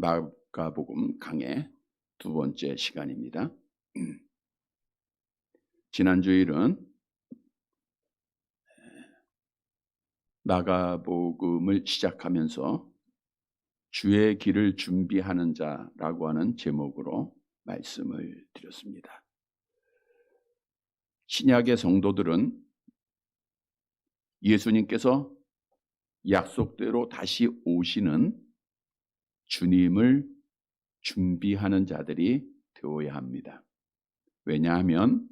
마가복음 강의 두 번째 시간입니다. 지난 주일은 마가복음을 시작하면서 주의 길을 준비하는 자라고 하는 제목으로 말씀을 드렸습니다. 신약의 성도들은 예수님께서 약속대로 다시 오시는 주님을 준비하는 자들이 되어야 합니다. 왜냐하면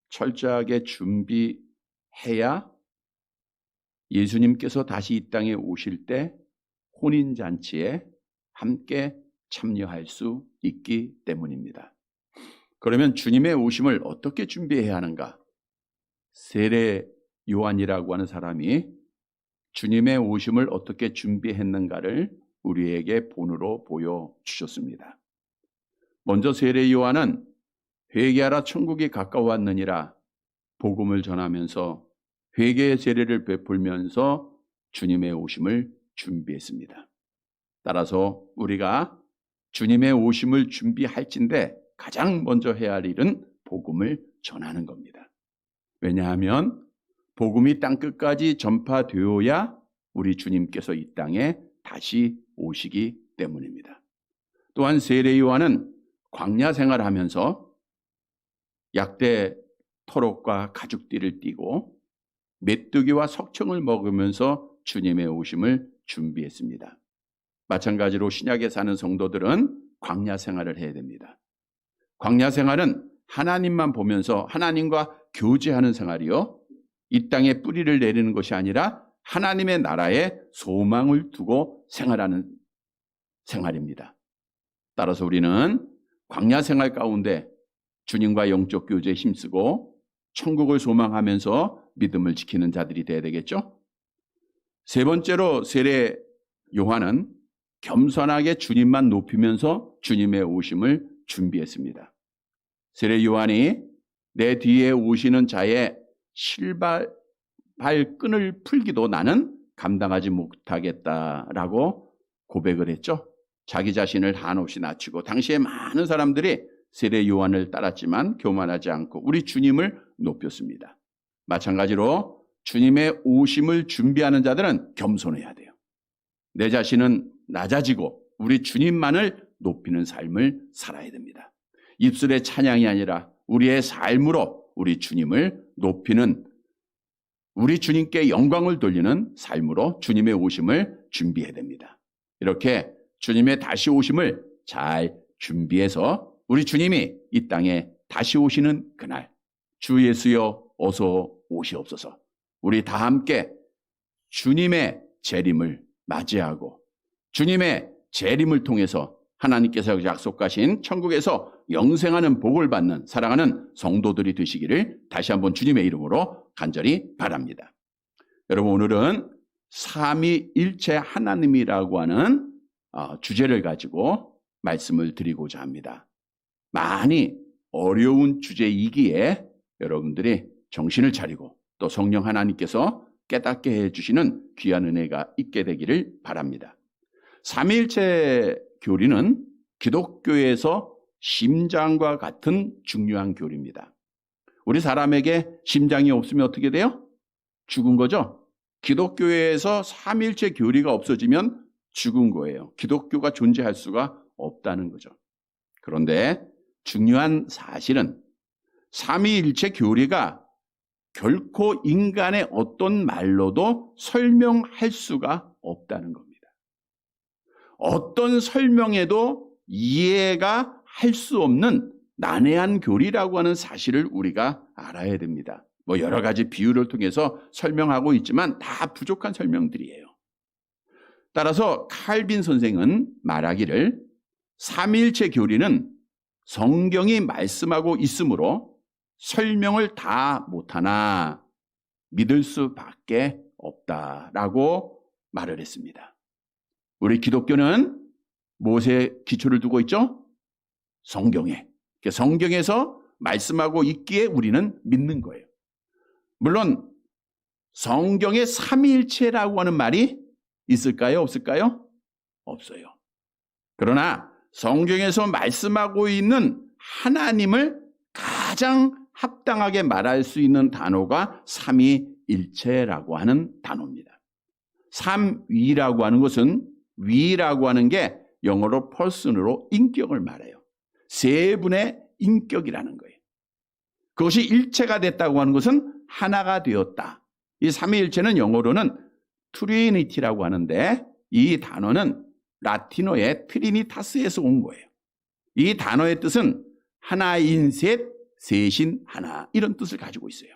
철저하게 준비해야 예수님께서 다시 이 땅에 오실 때 혼인잔치에 함께 참여할 수 있기 때문입니다. 그러면 주님의 오심을 어떻게 준비해야 하는가? 세례 요한이라고 하는 사람이 주님의 오심을 어떻게 준비했는가를 우리에게 본으로 보여주셨습니다. 먼저 세례 요한은 회개하라 천국이 가까웠느니라 복음을 전하면서 회개의 세례를 베풀면서 주님의 오심을 준비했습니다. 따라서 우리가 주님의 오심을 준비할진데 가장 먼저 해야 할 일은 복음을 전하는 겁니다. 왜냐하면 복음이 땅끝까지 전파되어야 우리 주님께서 이 땅에 다시 오시기 때문입니다. 또한 세례 요한은 광야 생활하면서 약대 토록과 가죽띠를 띠고 메뚜기와 석청을 먹으면서 주님의 오심을 준비했습니다. 마찬가지로 신약에 사는 성도들은 광야 생활을 해야 됩니다. 광야 생활은 하나님만 보면서 하나님과 교제하는 생활이요, 이 땅에 뿌리를 내리는 것이 아니라 하나님의 나라에 소망을 두고 생활하는 생활입니다. 따라서 우리는 광야 생활 가운데 주님과 영적 교제에 힘쓰고 천국을 소망하면서 믿음을 지키는 자들이 되어야 되겠죠? 세 번째로 세례 요한은 겸손하게 주님만 높이면서 주님의 오심을 준비했습니다. 세례 요한이 내 뒤에 오시는 자의 발끈을 풀기도 나는 감당하지 못하겠다라고 고백을 했죠. 자기 자신을 한없이 낮추고 당시에 많은 사람들이 세례 요한을 따랐지만 교만하지 않고 우리 주님을 높였습니다. 마찬가지로 주님의 오심을 준비하는 자들은 겸손해야 돼요. 내 자신은 낮아지고 우리 주님만을 높이는 삶을 살아야 됩니다. 입술의 찬양이 아니라 우리의 삶으로 우리 주님을 높이는, 우리 주님께 영광을 돌리는 삶으로 주님의 오심을 준비해야 됩니다. 이렇게 주님의 다시 오심을 잘 준비해서 우리 주님이 이 땅에 다시 오시는 그날, 주 예수여 어서 오시옵소서, 우리 다 함께 주님의 재림을 맞이하고 주님의 재림을 통해서 하나님께서 약속하신 천국에서 영생하는 복을 받는 사랑하는 성도들이 되시기를 다시 한번 주님의 이름으로 간절히 바랍니다. 여러분, 오늘은 삼위일체 하나님이라고 하는 주제를 가지고 말씀을 드리고자 합니다. 많이 어려운 주제이기에 여러분들이 정신을 차리고 또 성령 하나님께서 깨닫게 해주시는 귀한 은혜가 있게 되기를 바랍니다. 삼위일체 교리는 기독교에서 심장과 같은 중요한 교리입니다. 우리 사람에게 심장이 없으면 어떻게 돼요? 죽은 거죠? 기독교에서 삼위일체 교리가 없어지면 죽은 거예요. 기독교가 존재할 수가 없다는 거죠. 그런데 중요한 사실은 삼위일체 교리가 결코 인간의 어떤 말로도 설명할 수가 없다는 겁니다. 어떤 설명에도 이해가 할 수 없는 난해한 교리라고 하는 사실을 우리가 알아야 됩니다. 여러 가지 비유를 통해서 설명하고 있지만 다 부족한 설명들이에요. 따라서 칼빈 선생은 말하기를 삼위일체 교리는 성경이 말씀하고 있으므로 설명을 다 못하나 믿을 수밖에 없다라고 말을 했습니다. 우리 기독교는 무엇에 기초를 두고 있죠? 성경에. 성경에서 말씀하고 있기에 우리는 믿는 거예요. 물론 성경에 삼위일체라고 하는 말이 있을까요? 없을까요? 없어요. 그러나 성경에서 말씀하고 있는 하나님을 가장 합당하게 말할 수 있는 단어가 삼위일체라고 하는 단어입니다. 삼위라고 하는 것은 위라고 하는 게 영어로 person으로 인격을 말해요. 세 분의 인격이라는 거예요. 그것이 일체가 됐다고 하는 것은 하나가 되었다. 이 삼위일체는 영어로는 트리니티라고 하는데 이 단어는 라틴어의 트리니타스에서 온 거예요. 이 단어의 뜻은 하나인 셋, 셋인 하나 이런 뜻을 가지고 있어요.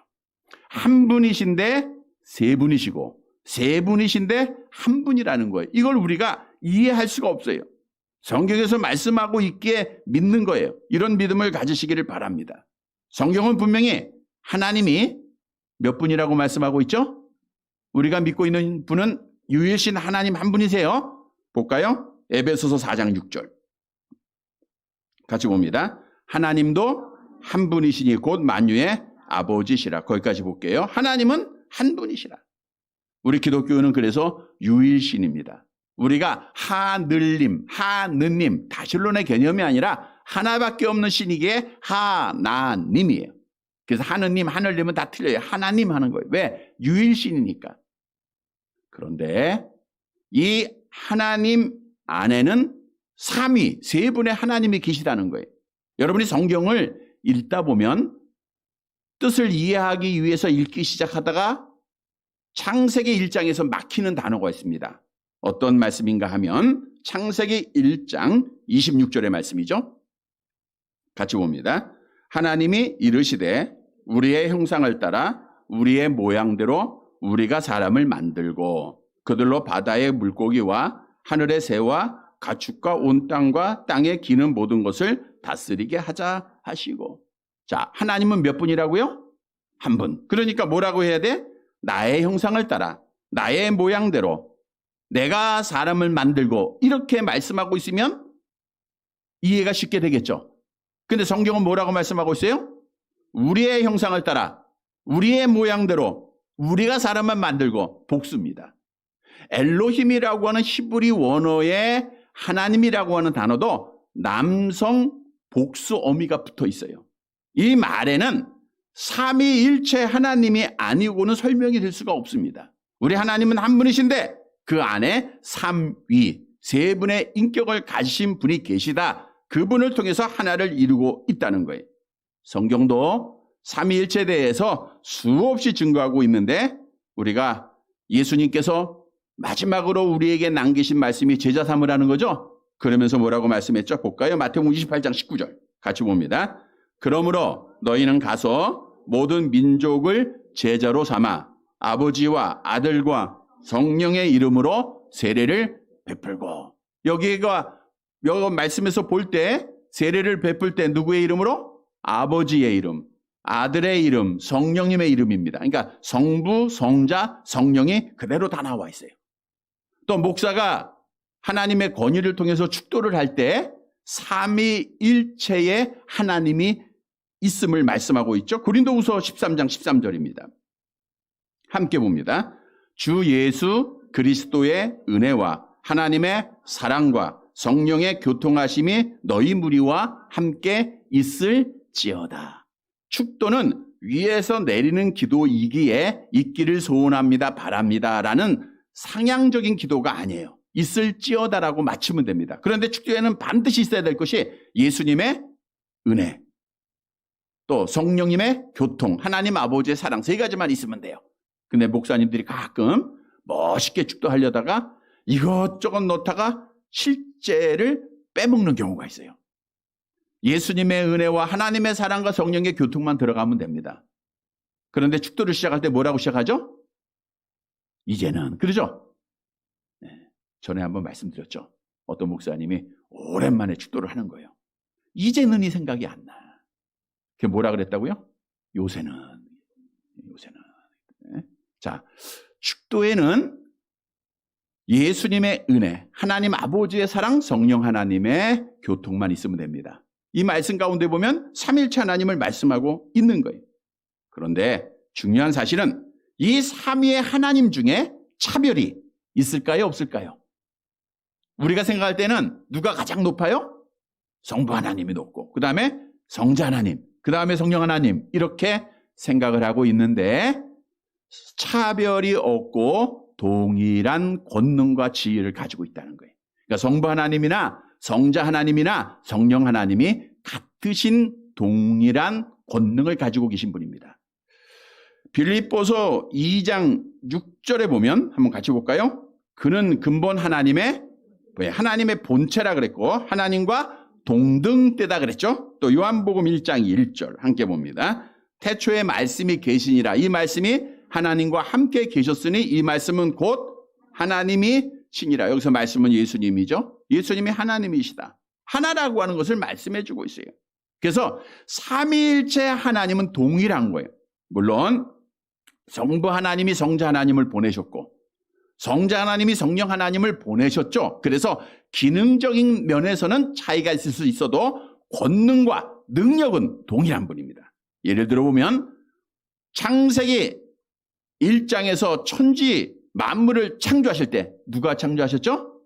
한 분이신데 세 분이시고 세 분이신데 한 분이라는 거예요. 이걸 우리가 이해할 수가 없어요. 성경에서 말씀하고 있기에 믿는 거예요. 이런 믿음을 가지시기를 바랍니다. 성경은 분명히 하나님이 몇 분이라고 말씀하고 있죠? 우리가 믿고 있는 분은 유일신 하나님 한 분이세요. 볼까요? 에베소서 4장 6절. 같이 봅니다. 하나님도 한 분이시니 곧 만유의 아버지시라. 거기까지 볼게요. 하나님은 한 분이시라. 우리 기독교는 그래서 유일신입니다. 우리가 하늘님, 하느님, 다실론의 개념이 아니라 하나밖에 없는 신이기에 하나님이에요. 그래서 하느님, 하늘님은 다 틀려요. 하나님 하는 거예요. 왜? 유일신이니까. 그런데 이 하나님 안에는 삼위, 세 분의 하나님이 계시다는 거예요. 여러분이 성경을 읽다 보면 뜻을 이해하기 위해서 읽기 시작하다가 창세기 1장에서 막히는 단어가 있습니다. 어떤 말씀인가 하면 창세기 1장 26절의 말씀이죠. 같이 봅니다. 하나님이 이르시되 우리의 형상을 따라 우리의 모양대로 우리가 사람을 만들고 그들로 바다의 물고기와 하늘의 새와 가축과 온 땅과 땅에 기는 모든 것을 다스리게 하자 하시고. 자, 하나님은 몇 분이라고요? 한 분. 그러니까 뭐라고 해야 돼? 나의 형상을 따라 나의 모양대로 내가 사람을 만들고 이렇게 말씀하고 있으면 이해가 쉽게 되겠죠. 근데 성경은 뭐라고 말씀하고 있어요? 우리의 형상을 따라 우리의 모양대로 우리가 사람을 만들고 복수입니다. 엘로힘이라고 하는 히브리 원어에 하나님이라고 하는 단어도 남성 복수 어미가 붙어 있어요. 이 말에는 삼위일체 하나님이 아니고는 설명이 될 수가 없습니다. 우리 하나님은 한 분이신데 그 안에 삼위, 세 분의 인격을 가지신 분이 계시다. 그분을 통해서 하나를 이루고 있다는 거예요. 성경도 삼위일체에 대해서 수없이 증거하고 있는데 우리가 예수님께서 마지막으로 우리에게 남기신 말씀이 제자 삼으라는 거죠. 그러면서 뭐라고 말씀했죠? 볼까요? 마태복음 28장 19절 같이 봅니다. 그러므로 너희는 가서 모든 민족을 제자로 삼아 아버지와 아들과 성령의 이름으로 세례를 베풀고. 여기가 말씀에서 볼 때 세례를 베풀 때 누구의 이름으로? 아버지의 이름, 아들의 이름, 성령님의 이름입니다. 그러니까 성부, 성자, 성령이 그대로 다 나와 있어요. 또 목사가 하나님의 권위를 통해서 축도를 할 때 삼위일체의 하나님이 있음을 말씀하고 있죠. 고린도후서 13장 13절입니다. 함께 봅니다. 주 예수 그리스도의 은혜와 하나님의 사랑과 성령의 교통하심이 너희 무리와 함께 있을지어다. 축도는 위에서 내리는 기도이기에 있기를 소원합니다, 바랍니다 라는 상향적인 기도가 아니에요. 있을지어다라고 맞추면 됩니다. 그런데 축도에는 반드시 있어야 될 것이 예수님의 은혜, 또 성령님의 교통, 하나님 아버지의 사랑, 세 가지만 있으면 돼요. 근데 목사님들이 가끔 멋있게 축도하려다가 이것저것 넣다가 실제를 빼먹는 경우가 있어요. 예수님의 은혜와 하나님의 사랑과 성령의 교통만 들어가면 됩니다. 그런데 축도를 시작할 때 뭐라고 시작하죠? 이제는, 그러죠? 네, 전에 한번 말씀드렸죠. 어떤 목사님이 오랜만에 축도를 하는 거예요. 이제는 이 생각이 안 나. 그게 뭐라 그랬다고요? 요새는. 네. 자, 축도에는 예수님의 은혜, 하나님 아버지의 사랑, 성령 하나님의 교통만 있으면 됩니다. 이 말씀 가운데 보면 삼일체 하나님을 말씀하고 있는 거예요. 그런데 중요한 사실은 이 삼위의 하나님 중에 차별이 있을까요? 없을까요? 우리가 생각할 때는 누가 가장 높아요? 성부 하나님이 높고, 그 다음에 성자 하나님, 그 다음에 성령 하나님, 이렇게 생각을 하고 있는데 차별이 없고 동일한 권능과 지위를 가지고 있다는 거예요. 그러니까 성부 하나님이나 성자 하나님이나 성령 하나님이 같으신 동일한 권능을 가지고 계신 분입니다. 빌립보서 2장 6절에 보면 한번 같이 볼까요? 그는 근본 하나님의 본체라 그랬고 하나님과 동등되다 그랬죠. 또 요한복음 1장 1절 함께 봅니다. 태초에 말씀이 계시니라. 이 말씀이 하나님과 함께 계셨으니 이 말씀은 곧 하나님이 신이라. 여기서 말씀은 예수님이죠. 예수님이 하나님이시다. 하나라고 하는 것을 말씀해 주고 있어요. 그래서 삼위일체 하나님은 동일한 거예요. 물론 성부 하나님이 성자 하나님을 보내셨고 성자 하나님이 성령 하나님을 보내셨죠. 그래서 기능적인 면에서는 차이가 있을 수 있어도 권능과 능력은 동일한 분입니다. 예를 들어 보면 창세기 1장에서 천지 만물을 창조하실 때 누가 창조하셨죠?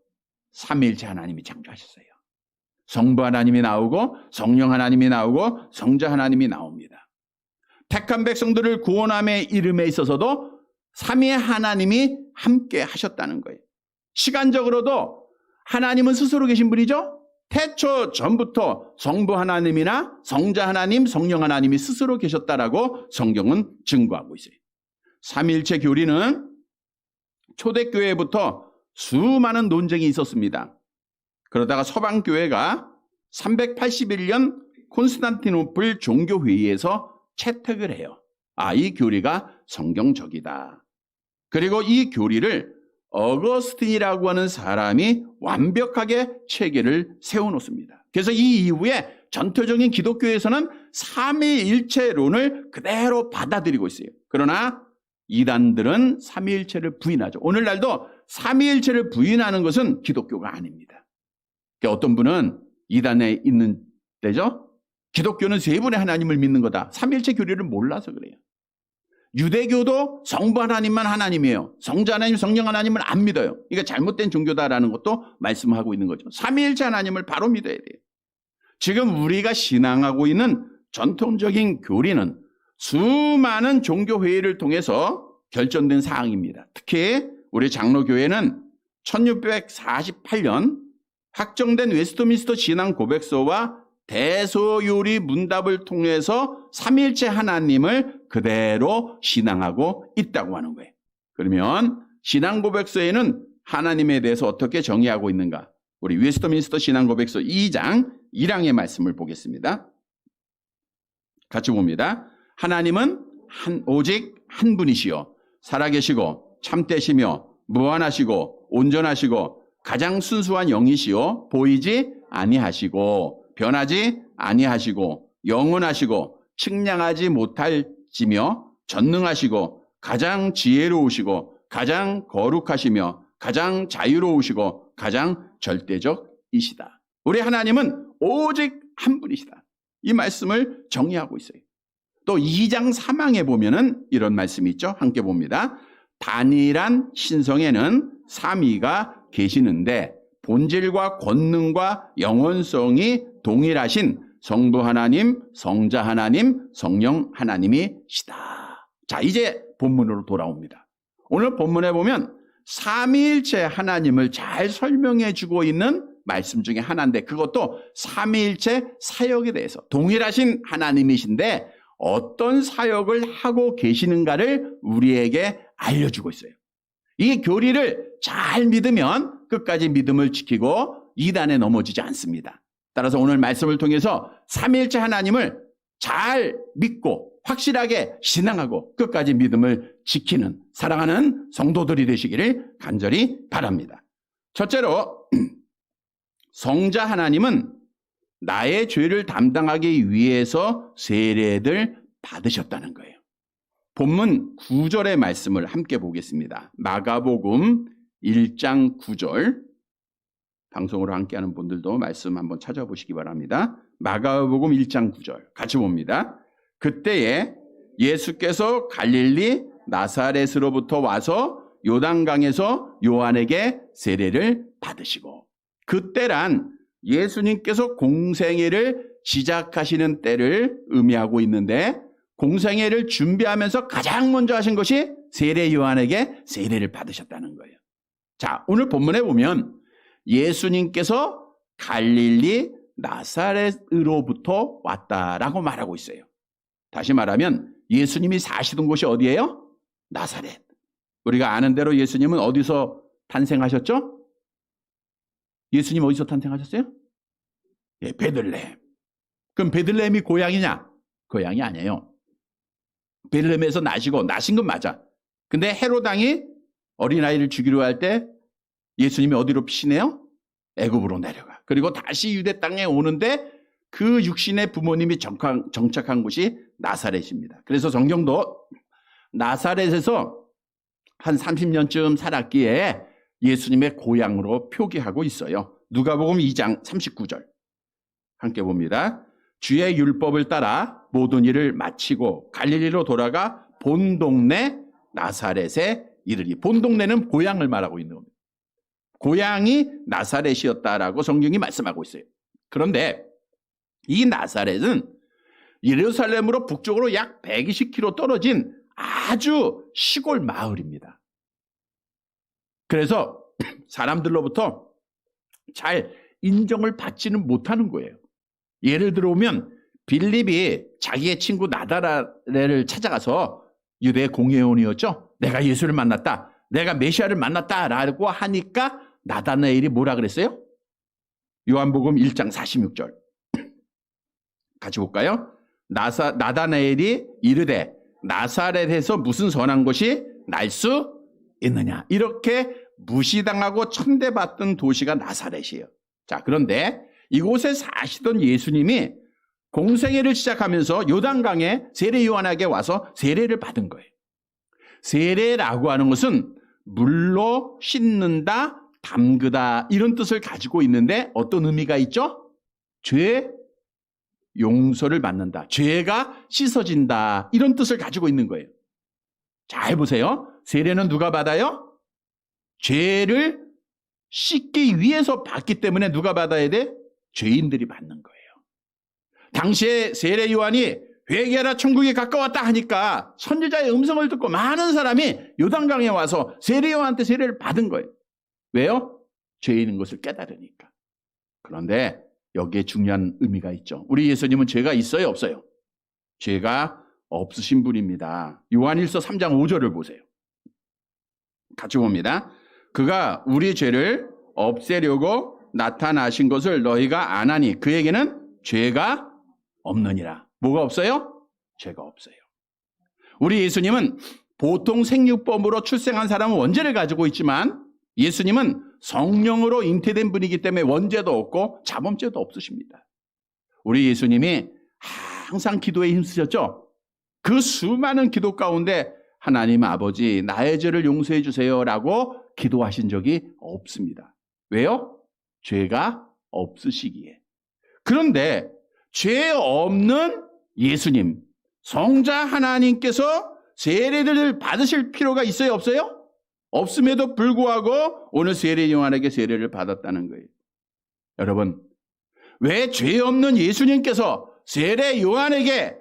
삼위일체 하나님이 창조하셨어요. 성부 하나님이 나오고 성령 하나님이 나오고 성자 하나님이 나옵니다. 택한 백성들을 구원함의 이름에 있어서도 삼위의 하나님이 함께 하셨다는 거예요. 시간적으로도 하나님은 스스로 계신 분이죠. 태초 전부터 성부 하나님이나 성자 하나님, 성령 하나님이 스스로 계셨다라고 성경은 증거하고 있어요. 삼위일체 교리는 초대교회부터 수많은 논쟁이 있었습니다. 그러다가 서방교회가 381년 콘스탄티노플 종교회의에서 채택을 해요. 이 교리가 성경적이다. 그리고 이 교리를 어거스틴이라고 하는 사람이 완벽하게 체계를 세워놓습니다. 그래서 이 이후에 전통적인 기독교에서는 삼위일체론을 그대로 받아들이고 있어요. 그러나 이단들은 삼위일체를 부인하죠. 오늘날도 삼위일체를 부인하는 것은 기독교가 아닙니다. 그러니까 어떤 분은 이단에 있는 때죠. 기독교는 세 분의 하나님을 믿는 거다. 삼위일체 교리를 몰라서 그래요. 유대교도 성부 하나님만 하나님이에요. 성자 하나님, 성령 하나님을 안 믿어요. 이게 잘못된 종교다라는 것도 말씀하고 있는 거죠. 삼위일체 하나님을 바로 믿어야 돼요. 지금 우리가 신앙하고 있는 전통적인 교리는 수많은 종교회의를 통해서 결정된 사항입니다. 특히 우리 장로교회는 1648년 확정된 웨스트민스터 신앙 고백서와 대소요리 문답을 통해서 삼위일체 하나님을 그대로 신앙하고 있다고 하는 거예요. 그러면 신앙 고백서에는 하나님에 대해서 어떻게 정의하고 있는가? 우리 웨스트민스터 신앙 고백서 2장 1항의 말씀을 보겠습니다. 같이 봅니다. 하나님은 오직 한 분이시요 살아계시고 참되시며 무한하시고 온전하시고 가장 순수한 영이시요 보이지 아니하시고 변하지 아니하시고 영원하시고 측량하지 못할지며 전능하시고 가장 지혜로우시고 가장 거룩하시며 가장 자유로우시고 가장 절대적이시다. 우리 하나님은 오직 한 분이시다. 이 말씀을 정의하고 있어요. 또 2장 3항에 보면은 이런 말씀이 있죠. 함께 봅니다. 단일한 신성에는 삼위가 계시는데 본질과 권능과 영원성이 동일하신 성부 하나님, 성자 하나님, 성령 하나님이시다. 자, 이제 본문으로 돌아옵니다. 오늘 본문에 보면 삼위일체 하나님을 잘 설명해 주고 있는 말씀 중에 하나인데 그것도 삼위일체 사역에 대해서 동일하신 하나님이신데 어떤 사역을 하고 계시는가를 우리에게 알려주고 있어요. 이 교리를 잘 믿으면 끝까지 믿음을 지키고 이단에 넘어지지 않습니다. 따라서 오늘 말씀을 통해서 삼위일체 하나님을 잘 믿고 확실하게 신앙하고 끝까지 믿음을 지키는 사랑하는 성도들이 되시기를 간절히 바랍니다. 첫째로 성자 하나님은 나의 죄를 담당하기 위해서 세례를 받으셨다는 거예요. 본문 9절의 말씀을 함께 보겠습니다. 마가복음 1장 9절. 방송으로 함께하는 분들도 말씀 한번 찾아보시기 바랍니다. 마가복음 1장 9절 같이 봅니다. 그때에 예수께서 갈릴리 나사렛으로부터 와서 요단강에서 요한에게 세례를 받으시고 그때란 예수님께서 공생애를 시작하시는 때를 의미하고 있는데, 공생애를 준비하면서 가장 먼저 하신 것이 세례 요한에게 세례를 받으셨다는 거예요. 자, 오늘 본문에 보면 예수님께서 갈릴리 나사렛으로부터 왔다라고 말하고 있어요. 다시 말하면 예수님이 사시던 곳이 어디예요? 나사렛. 우리가 아는 대로 예수님은 어디서 탄생하셨죠? 예수님 어디서 탄생하셨어요? 예, 베들레헴. 그럼 베들레헴이 고향이냐? 고향이 아니에요. 베들레헴에서 나신 건 맞아. 근데 헤롯 왕이 어린아이를 죽이려 할 때 예수님이 어디로 피신해요? 애굽으로 내려가. 그리고 다시 유대 땅에 오는데 그 육신의 부모님이 정착한 곳이 나사렛입니다. 그래서 성경도 나사렛에서 한 30년쯤 살았기에 예수님의 고향으로 표기하고 있어요. 누가복음 2장 39절 함께 봅니다. 주의 율법을 따라 모든 일을 마치고 갈릴리로 돌아가 본 동네 나사렛에 이르리. 본 동네는 고향을 말하고 있는 겁니다. 고향이 나사렛이었다라고 성경이 말씀하고 있어요. 그런데 이 나사렛은 예루살렘으로 북쪽으로 약 120km 떨어진 아주 시골 마을입니다. 그래서 사람들로부터 잘 인정을 받지는 못하는 거예요. 예를 들어보면 빌립이 자기의 친구 나다나엘을 찾아가서 유대 공회원이었죠. 내가 예수를 만났다. 내가 메시아를 만났다라고 하니까 나다나엘이 뭐라 그랬어요? 요한복음 1장 46절 같이 볼까요? 나다나엘이 이르되 나사렛에서 무슨 선한 것이 날 수 있느냐. 이렇게 무시당하고 천대받던 도시가 나사렛이에요. 자, 그런데 이곳에 사시던 예수님이 공생애를 시작하면서 요단강에 세례 요한에게 와서 세례를 받은 거예요. 세례라고 하는 것은 물로 씻는다, 담그다 이런 뜻을 가지고 있는데 어떤 의미가 있죠? 죄 용서를 받는다. 죄가 씻어진다. 이런 뜻을 가지고 있는 거예요. 잘 보세요. 세례는 누가 받아요? 죄를 씻기 위해서 받기 때문에 누가 받아야 돼? 죄인들이 받는 거예요. 당시에 세례 요한이 회개하라 천국이 가까웠다 하니까 선지자의 음성을 듣고 많은 사람이 요단강에 와서 세례 요한한테 세례를 받은 거예요. 왜요? 죄인인 것을 깨달으니까. 그런데 여기에 중요한 의미가 있죠. 우리 예수님은 죄가 있어요, 없어요? 죄가 없으신 분입니다. 요한일서 3장 5절을 보세요. 같이 봅니다. 그가 우리 죄를 없애려고 나타나신 것을 너희가 아나니 그에게는 죄가 없느니라. 뭐가 없어요? 죄가 없어요. 우리 예수님은 보통 생육법으로 출생한 사람은 원죄를 가지고 있지만 예수님은 성령으로 잉태된 분이기 때문에 원죄도 없고 자범죄도 없으십니다. 우리 예수님이 항상 기도에 힘쓰셨죠? 그 수많은 기도 가운데 하나님 아버지 나의 죄를 용서해 주세요라고 기도하신 적이 없습니다. 왜요? 죄가 없으시기에. 그런데 죄 없는 예수님, 성자 하나님께서 세례를 받으실 필요가 있어요, 없어요? 없음에도 불구하고 오늘 세례 요한에게 세례를 받았다는 거예요. 여러분, 왜 죄 없는 예수님께서 세례 요한에게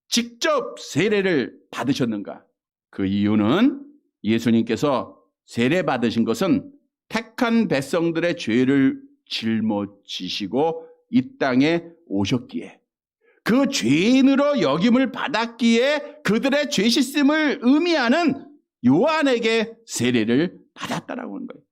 직접 세례를 받으셨는가? 그 이유는 예수님께서 세례 받으신 것은 택한 백성들의 죄를 짊어지시고 이 땅에 오셨기에 그 죄인으로 여김을 받았기에 그들의 죄 씻음을 의미하는 요한에게 세례를 받았다라고 하는 거예요.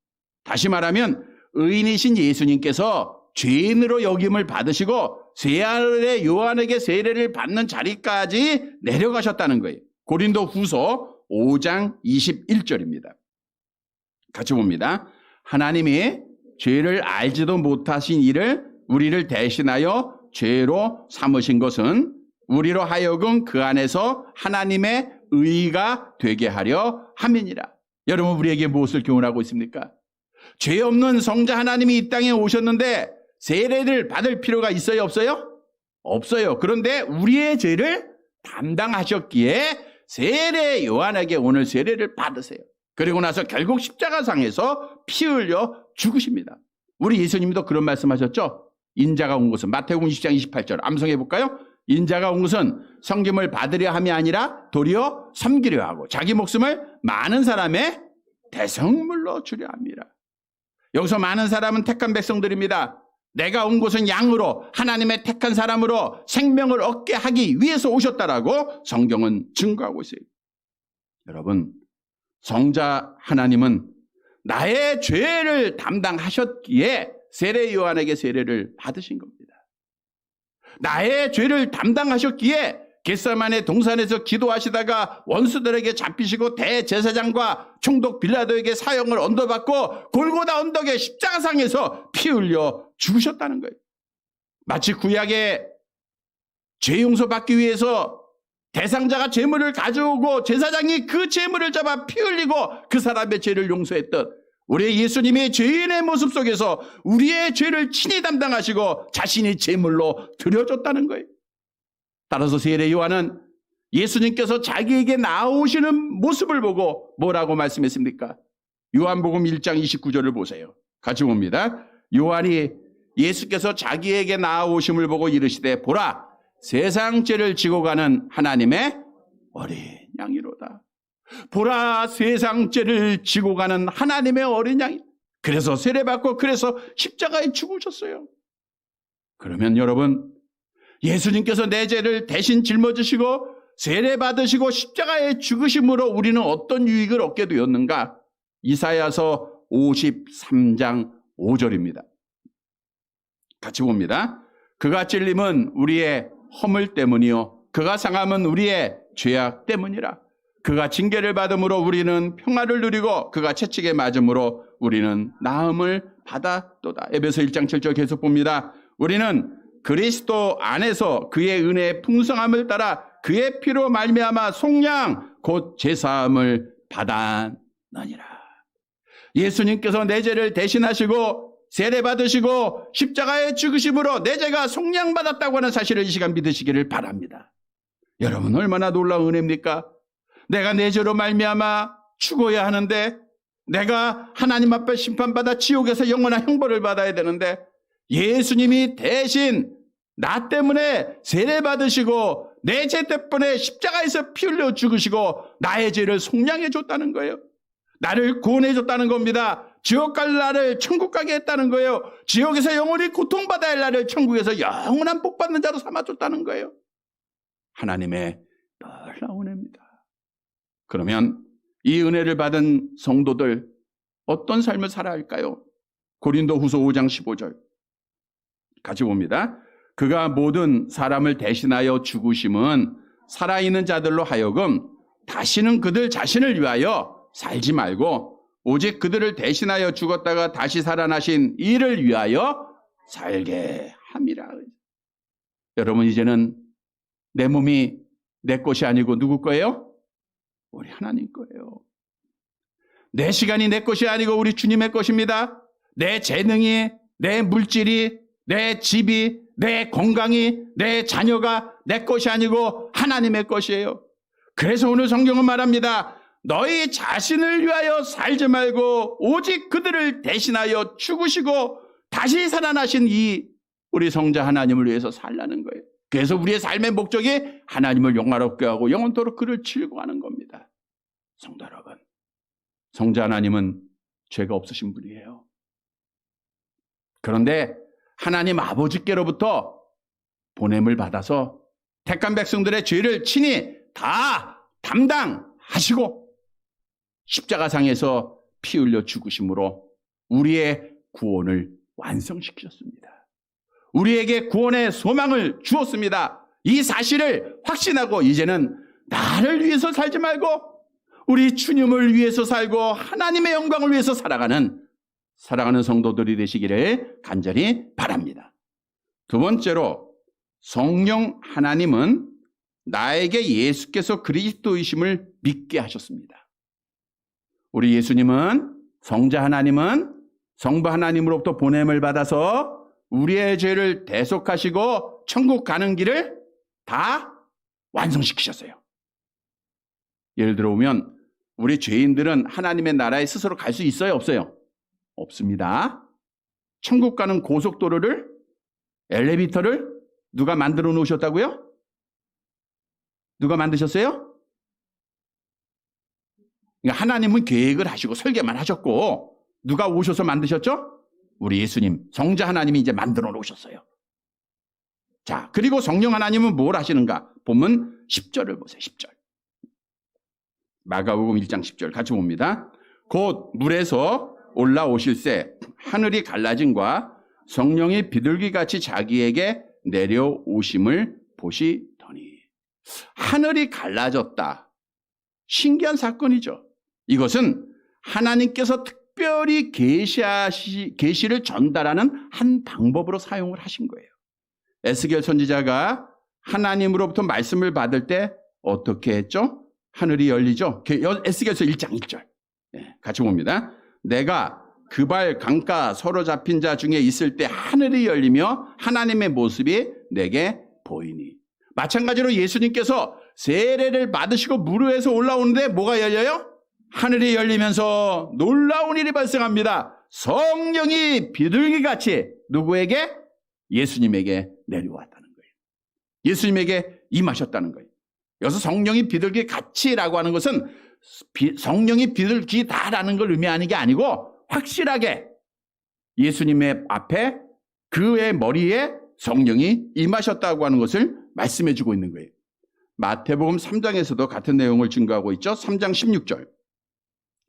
다시 말하면 의인이신 예수님께서 죄인으로 여김을 받으시고 세례 요한에게 세례를 받는 자리까지 내려가셨다는 거예요. 고린도 후서 5장 21절입니다. 같이 봅니다. 하나님이 죄를 알지도 못하신 이를 우리를 대신하여 죄로 삼으신 것은 우리로 하여금 그 안에서 하나님의 의가 되게 하려 함이니라. 여러분, 우리에게 무엇을 교훈하고 있습니까? 죄 없는 성자 하나님이 이 땅에 오셨는데 세례를 받을 필요가 있어요, 없어요? 없어요. 그런데 우리의 죄를 담당하셨기에 세례 요한에게 오늘 세례를 받으세요. 그리고 나서 결국 십자가상에서 피 흘려 죽으십니다. 우리 예수님도 그런 말씀하셨죠? 인자가 온 것은 마태복음 20장 28절 암송해 볼까요? 인자가 온 것은 섬김을 받으려 함이 아니라 도리어 섬기려 하고 자기 목숨을 많은 사람의 대성물로 주려 합니다. 여기서 많은 사람은 택한 백성들입니다. 내가 온 곳은 양으로 하나님의 택한 사람으로 생명을 얻게 하기 위해서 오셨다라고 성경은 증거하고 있어요. 여러분, 성자 하나님은 나의 죄를 담당하셨기에 세례 요한에게 세례를 받으신 겁니다. 나의 죄를 담당하셨기에 겟세마네 동산에서 기도하시다가 원수들에게 잡히시고 대제사장과 총독 빌라도에게 사형을 언도받고 골고다 언덕에 십자가상에서 피 흘려 죽으셨다는 거예요. 마치 구약에 죄 용서받기 위해서 대상자가 제물을 가져오고 제사장이 그 제물을 잡아 피 흘리고 그 사람의 죄를 용서했던 우리 예수님이 죄인의 모습 속에서 우리의 죄를 친히 담당하시고 자신이 제물로 드려줬다는 거예요. 따라서 세례 요한은 예수님께서 자기에게 나오시는 모습을 보고 뭐라고 말씀했습니까? 요한복음 1장 29절을 보세요. 같이 봅니다. 요한이 예수께서 자기에게 나오심을 보고 이르시되 보라 세상 죄를 지고 가는 하나님의 어린 양이로다. 보라 세상 죄를 지고 가는 하나님의 어린 양이. 그래서 세례받고 그래서 십자가에 죽으셨어요. 그러면 여러분 예수님께서 내 죄를 대신 짊어지시고 세례받으시고 십자가에 죽으심으로 우리는 어떤 유익을 얻게 되었는가? 이사야서 53장 5절입니다. 같이 봅니다. 그가 찔림은 우리의 허물 때문이요 그가 상함은 우리의 죄악 때문이라. 그가 징계를 받음으로 우리는 평화를 누리고 그가 채찍에 맞음으로 우리는 나음을 받았도다. 에베소 1장 7절 계속 봅니다. 우리는 그리스도 안에서 그의 은혜의 풍성함을 따라 그의 피로 말미암아 속량 곧 제사함을 받았느니라. 예수님께서 내 죄를 대신하시고 세례받으시고 십자가에 죽으심으로 내 죄가 속량받았다고 하는 사실을 이 시간 믿으시기를 바랍니다. 여러분 얼마나 놀라운 은혜입니까? 내가 내 죄로 말미암아 죽어야 하는데 내가 하나님 앞에 심판받아 지옥에서 영원한 형벌을 받아야 되는데 예수님이 대신 나 때문에 세례받으시고 내 죄 때문에 십자가에서 피 흘려 죽으시고 나의 죄를 속량해 줬다는 거예요. 나를 구원해 줬다는 겁니다. 지옥 갈 날을 천국 가게 했다는 거예요. 지옥에서 영원히 고통받아야 할 날을 천국에서 영원한 복 받는 자로 삼아줬다는 거예요. 하나님의 놀라운 은혜입니다. 그러면 이 은혜를 받은 성도들 어떤 삶을 살아야 할까요? 고린도후서 5장 15절 같이 봅니다. 그가 모든 사람을 대신하여 죽으심은 살아있는 자들로 하여금 다시는 그들 자신을 위하여 살지 말고 오직 그들을 대신하여 죽었다가 다시 살아나신 이를 위하여 살게 함이라. 여러분 이제는 내 몸이 내 것이 아니고 누구 거예요? 우리 하나님 거예요. 내 시간이 내 것이 아니고 우리 주님의 것입니다. 내 재능이, 내 물질이, 내 집이, 내 건강이, 내 자녀가 내 것이 아니고 하나님의 것이에요. 그래서 오늘 성경은 말합니다. 너희 자신을 위하여 살지 말고 오직 그들을 대신하여 죽으시고 다시 살아나신 이 우리 성자 하나님을 위해서 살라는 거예요. 그래서 우리의 삶의 목적이 하나님을 영화롭게 하고 영원토록 그를 즐거워하는 겁니다. 성도 여러분, 성자 하나님은 죄가 없으신 분이에요. 그런데 하나님 아버지께로부터 보냄을 받아서 택한 백성들의 죄를 친히 다 담당하시고 십자가상에서 피 흘려 죽으심으로 우리의 구원을 완성시키셨습니다. 우리에게 구원의 소망을 주었습니다. 이 사실을 확신하고 이제는 나를 위해서 살지 말고 우리 주님을 위해서 살고 하나님의 영광을 위해서 살아가는 성도들이 되시기를 간절히 바랍니다. 두 번째로 성령 하나님은 나에게 예수께서 그리스도이심을 믿게 하셨습니다. 우리 예수님은 성자 하나님은 성부 하나님으로부터 보냄을 받아서 우리의 죄를 대속하시고 천국 가는 길을 다 완성시키셨어요. 예를 들어 보면 우리 죄인들은 하나님의 나라에 스스로 갈 수 있어요? 없어요? 없습니다. 천국 가는 고속도로를, 엘리베이터를 누가 만들어 놓으셨다고요? 누가 만드셨어요? 그러니까 하나님은 계획을 하시고 설계만 하셨고, 누가 오셔서 만드셨죠? 우리 예수님, 성자 하나님이 이제 만들어 놓으셨어요. 자, 그리고 성령 하나님은 뭘 하시는가? 보면 10절을 보세요. 10절. 마가복음 1장 10절 같이 봅니다. 곧 물에서 올라오실새 하늘이 갈라짐과 성령이 비둘기같이 자기에게 내려오심을 보시더니. 하늘이 갈라졌다. 신기한 사건이죠. 이것은 하나님께서 특별히 계시를 전달하는 한 방법으로 사용을 하신 거예요. 에스겔 선지자가 하나님으로부터 말씀을 받을 때 어떻게 했죠? 하늘이 열리죠. 에스겔서 1장 1절. 같이 봅니다. 내가 그발 강가 서로 잡힌 자 중에 있을 때 하늘이 열리며 하나님의 모습이 내게 보이니. 마찬가지로 예수님께서 세례를 받으시고 물 위에서 올라오는데 뭐가 열려요? 하늘이 열리면서 놀라운 일이 발생합니다. 성령이 비둘기같이 누구에게? 예수님에게 내려왔다는 거예요. 예수님에게 임하셨다는 거예요. 여기서 성령이 비둘기같이라고 하는 것은 성령이 비둘기다라는 걸 의미하는 게 아니고 확실하게 예수님의 앞에 그의 머리에 성령이 임하셨다고 하는 것을 말씀해 주고 있는 거예요. 마태복음 3장에서도 같은 내용을 증거하고 있죠. 3장 16절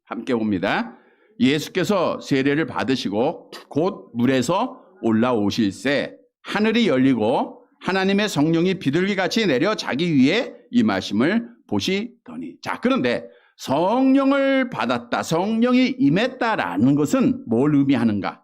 함께 봅니다. 예수께서 세례를 받으시고 곧 물에서 올라오실새 하늘이 열리고 하나님의 성령이 비둘기같이 내려 자기 위에 임하심을 보시더니. 자, 그런데 성령을 받았다, 성령이 임했다라는 것은 뭘 의미하는가?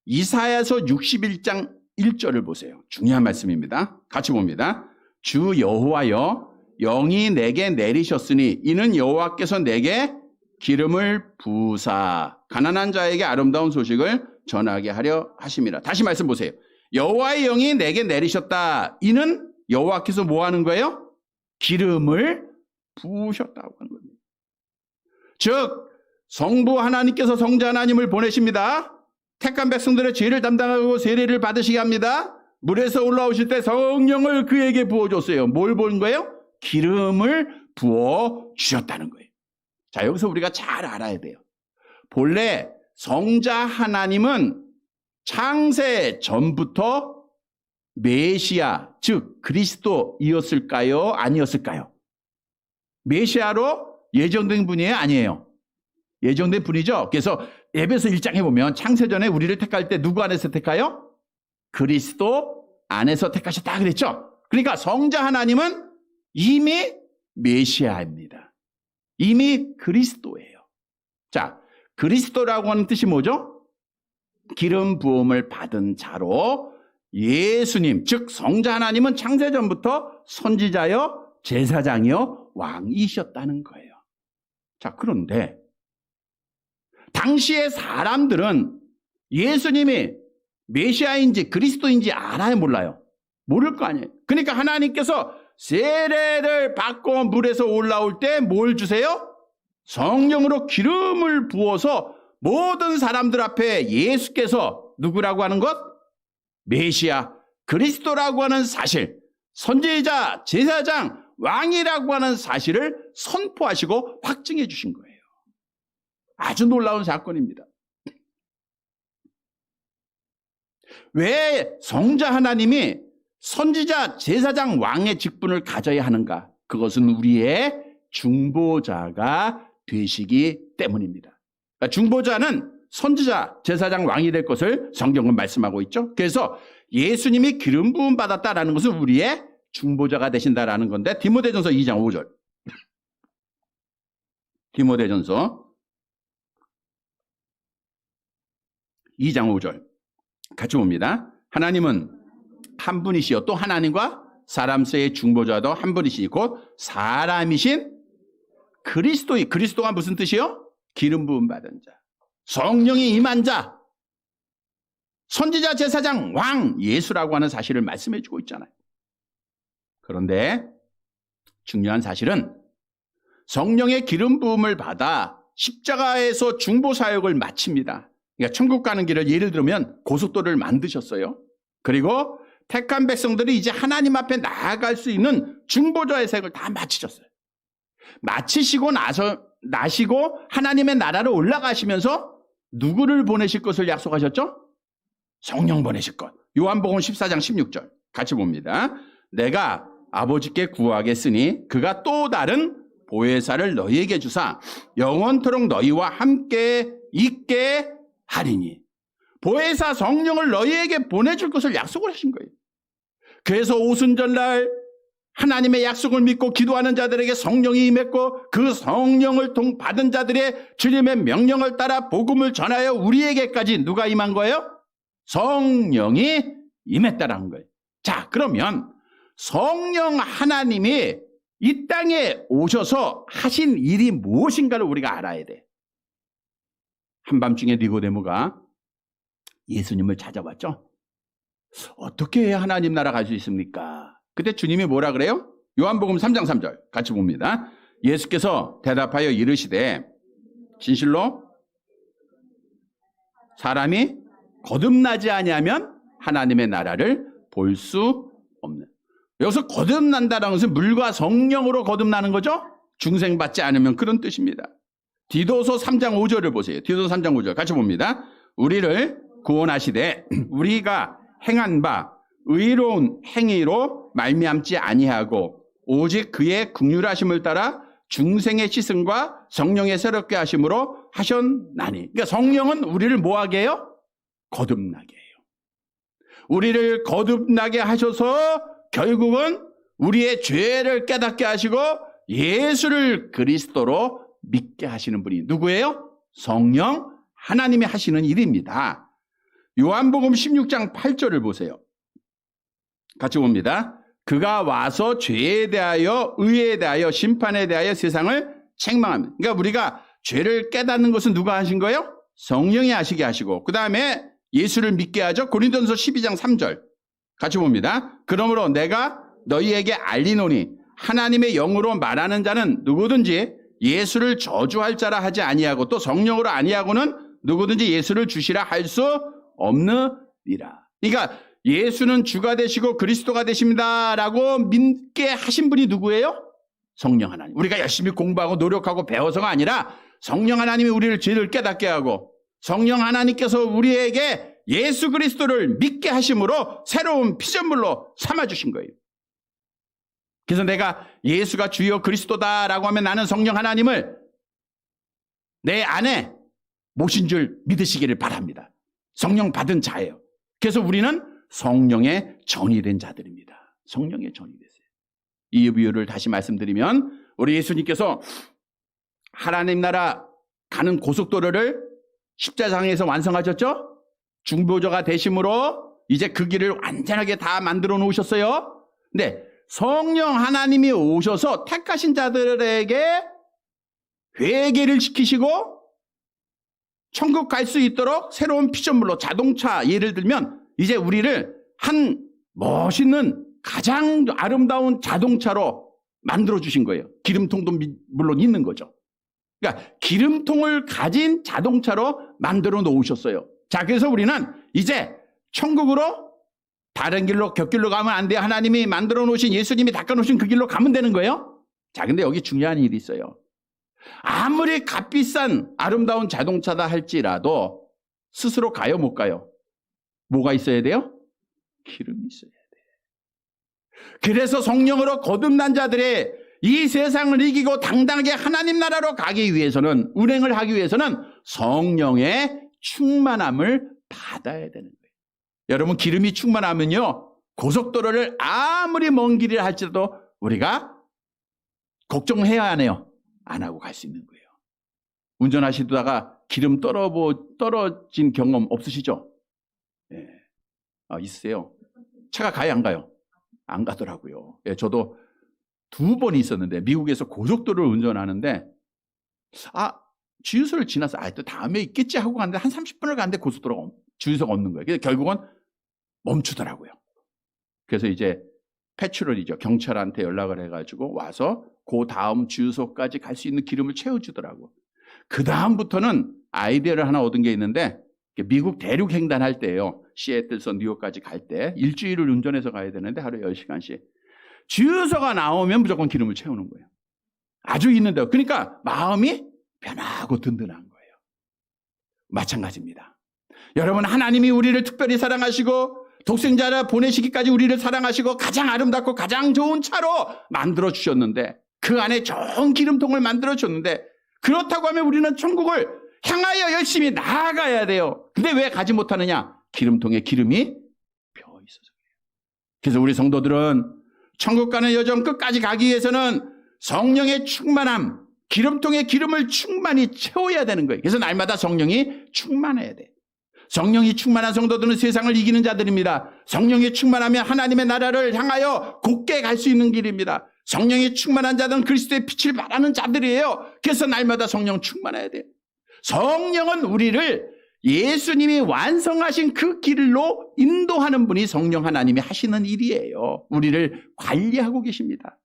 이사야서 61장 1절을 보세요. 중요한 말씀입니다. 같이 봅니다. 주 여호와여 영이 내게 내리셨으니 이는 여호와께서 내게 기름을 부으사 가난한 자에게 아름다운 소식을 전하게 하려 하심이라. 다시 말씀 보세요. 여호와의 영이 내게 내리셨다. 이는 여호와께서 뭐 하는 거예요? 기름을 부으셨다고 하는 겁니다. 즉 성부 하나님께서 성자 하나님을 보내십니다. 택한 백성들의 죄를 담당하고 세례를 받으시게 합니다. 물에서 올라오실 때 성령을 그에게 부어줬어요. 뭘 보는 거예요? 기름을 부어주셨다는 거예요. 자, 여기서 우리가 잘 알아야 돼요. 본래 성자 하나님은 창세 전부터 메시아, 즉 그리스도이었을까요? 아니었을까요? 메시아로 예정된 분이에요? 아니에요? 예정된 분이죠. 그래서 에베소 1장에 보면 창세전에 우리를 택할 때 누구 안에서 택하여? 그리스도 안에서 택하셨다 그랬죠. 그러니까 성자 하나님은 이미 메시아입니다. 이미 그리스도예요. 자, 그리스도라고 하는 뜻이 뭐죠? 기름 부음을 받은 자로 예수님, 즉 성자 하나님은 창세전부터 선지자여 제사장이여 왕이셨다는 거예요. 자, 그런데 당시의 사람들은 예수님이 메시아인지 그리스도인지 알아요, 몰라요? 모를 거 아니에요. 그러니까 하나님께서 세례를 받고 물에서 올라올 때 뭘 주세요? 성령으로 기름을 부어서 모든 사람들 앞에 예수께서 누구라고 하는 것? 메시아, 그리스도라고 하는 사실, 선지자, 제사장, 왕이라고 하는 사실을 선포하시고 확증해 주신 거예요. 아주 놀라운 사건입니다. 왜 성자 하나님이 선지자, 제사장, 왕의 직분을 가져야 하는가? 그것은 우리의 중보자가 되시기 때문입니다. 그러니까 중보자는 선지자, 제사장, 왕이 될 것을 성경은 말씀하고 있죠. 그래서 예수님이 기름 부음 받았다라는 것은 우리의 중보자가 되신다라는 건데 디모데전서 2장 5절. 디모데전서 2장 5절 같이 봅니다. 하나님은 한 분이시요 또 하나님과 사람 사이의 중보자도 한 분이시니 곧 사람이신 그리스도가 무슨 뜻이요? 기름 부음 받은 자, 성령이 임한 자, 선지자, 제사장, 왕, 예수라고 하는 사실을 말씀해 주고 있잖아요. 그런데 중요한 사실은 성령의 기름 부음을 받아 십자가에서 중보 사역을 마칩니다. 그러니까 천국 가는 길을 예를 들면 고속도로를 만드셨어요. 그리고 택한 백성들이 이제 하나님 앞에 나아갈 수 있는 중보자의 생을 다 마치셨어요. 마치시고 나시고 하나님의 나라로 올라가시면서 누구를 보내실 것을 약속하셨죠? 성령 보내실 것. 요한복음 14장 16절 같이 봅니다. 내가 아버지께 구하겠으니 그가 또 다른 보혜사를 너희에게 주사 영원토록 너희와 함께 있게 하리니. 보혜사 성령을 너희에게 보내줄 것을 약속을 하신 거예요. 그래서 오순절날 하나님의 약속을 믿고 기도하는 자들에게 성령이 임했고 그 성령을 받은 자들의 주님의 명령을 따라 복음을 전하여 우리에게까지 누가 임한 거예요? 성령이 임했다라는 거예요. 자, 그러면 성령 하나님이 이 땅에 오셔서 하신 일이 무엇인가를 우리가 알아야 돼. 한밤중에 니고데모가 예수님을 찾아왔죠. 어떻게 해야 하나님 나라 갈 수 있습니까? 그때 주님이 뭐라 그래요? 요한복음 3장 3절 같이 봅니다. 예수께서 대답하여 이르시되 진실로 사람이 거듭나지 아니하면 하나님의 나라를 볼 수 없는. 여기서 거듭난다는 것은 물과 성령으로 거듭나는 거죠. 중생받지 않으면 그런 뜻입니다. 디도서 3장 5절을 보세요. 디도서 3장 5절 같이 봅니다. 우리를 구원하시되 우리가 행한 바 의로운 행위로 말미암지 아니하고 오직 그의 긍휼하심을 따라 중생의 씻음과 성령의 새롭게 하심으로 하셨나니. 그러니까 성령은 우리를 뭐하게 해요? 거듭나게 해요. 우리를 거듭나게 하셔서 결국은 우리의 죄를 깨닫게 하시고 예수를 그리스도로 믿게 하시는 분이 누구예요? 성령 하나님이 하시는 일입니다. 요한복음 16장 8절을 보세요. 같이 봅니다. 그가 와서 죄에 대하여 의에 대하여 심판에 대하여 세상을 책망합니다. 그러니까 우리가 죄를 깨닫는 것은 누가 하신 거예요? 성령이 하시게 하시고 그 다음에 예수를 믿게 하죠. 고린도전서 12장 3절 같이 봅니다. 그러므로 내가 너희에게 알리노니 하나님의 영으로 말하는 자는 누구든지 예수를 저주할 자라 하지 아니하고 또 성령으로 아니하고는 누구든지 예수를 주시라 할 수 없느니라. 그러니까 예수는 주가 되시고 그리스도가 되십니다라고 믿게 하신 분이 누구예요? 성령 하나님. 우리가 열심히 공부하고 노력하고 배워서가 아니라 성령 하나님이 우리를 죄를 깨닫게 하고 성령 하나님께서 우리에게 예수 그리스도를 믿게 하심으로 새로운 피조물로 삼아주신 거예요. 그래서 내가 예수가 주여 그리스도다라고 하면 나는 성령 하나님을 내 안에 모신 줄 믿으시기를 바랍니다. 성령 받은 자예요. 그래서 우리는 성령의 전이 된 자들입니다. 성령의 전이 됐어요. 이 비유를 다시 말씀드리면 우리 예수님께서 하나님 나라 가는 고속도로를 십자장에서 완성하셨죠? 중보자가 되심으로 이제 그 길을 완전하게 다 만들어 놓으셨어요. 근데 성령 하나님이 오셔서 택하신 자들에게 회개를 시키시고 천국 갈 수 있도록 새로운 피조물로 자동차 예를 들면 이제 우리를 한 멋있는 가장 아름다운 자동차로 만들어 주신 거예요. 기름통도 물론 있는 거죠. 그러니까 기름통을 가진 자동차로 만들어 놓으셨어요. 자, 그래서 우리는 이제 천국으로 다른 길로 곁길로 가면 안 돼요. 하나님이 만들어 놓으신 예수님이 닦아 놓으신 그 길로 가면 되는 거예요. 자, 근데 여기 중요한 일이 있어요. 아무리 값비싼 아름다운 자동차다 할지라도 스스로 가요, 못 가요? 뭐가 있어야 돼요? 기름이 있어야 돼요. 그래서 성령으로 거듭난 자들의 이 세상을 이기고 당당하게 하나님 나라로 가기 위해서는, 운행을 하기 위해서는 성령의 충만함을 받아야 되는 거예요. 여러분, 기름이 충만하면요, 고속도로를 아무리 먼 길을 할지라도 우리가 걱정해야 하네요. 안 하고 갈 수 있는 거예요. 운전하시다가 기름 떨어진 경험 없으시죠? 예. 있으세요? 차가 가요, 안 가요? 안 가더라고요. 예, 저도 2번이 있었는데 미국에서 고속도로를 운전하는데 주유소를 지나서 또 다음에 있겠지 하고 갔는데 한 30분을 갔는데 고속도로가 주유소가 없는 거예요. 그래서 결국은 멈추더라고요. 그래서 이제 패트롤이죠. 경찰한테 연락을 해가지고 와서 그 다음 주유소까지 갈 수 있는 기름을 채워주더라고. 그 다음부터는 아이디어를 하나 얻은 게 있는데 미국 대륙 횡단할 때요. 시애틀에서 뉴욕까지 갈 때 일주일을 운전해서 가야 되는데 하루에 10시간씩. 주유소가 나오면 무조건 기름을 채우는 거예요. 아주 있는데요. 그러니까 마음이 편하고 든든한 거예요. 마찬가지입니다. 여러분, 하나님이 우리를 특별히 사랑하시고 독생자를 보내시기까지 우리를 사랑하시고 가장 아름답고 가장 좋은 차로 만들어 주셨는데, 그 안에 좋은 기름통을 만들어 줬는데, 그렇다고 하면 우리는 천국을 향하여 열심히 나아가야 돼요. 근데 왜 가지 못하느냐? 기름통에 기름이 펴 있어서 그래요. 그래서 우리 성도들은 천국 가는 여정 끝까지 가기 위해서는 성령의 충만함, 기름통에 기름을 충만히 채워야 되는 거예요. 그래서 날마다 성령이 충만해야 돼. 성령이 충만한 성도들은 세상을 이기는 자들입니다. 성령이 충만하면 하나님의 나라를 향하여 곧게 갈 수 있는 길입니다. 성령이 충만한 자들은 그리스도의 빛을 발하는 자들이에요. 그래서 날마다 성령 충만해야 돼요. 성령은 우리를 예수님이 완성하신 그 길로 인도하는 분이 성령 하나님이 하시는 일이에요. 우리를 관리하고 계십니다.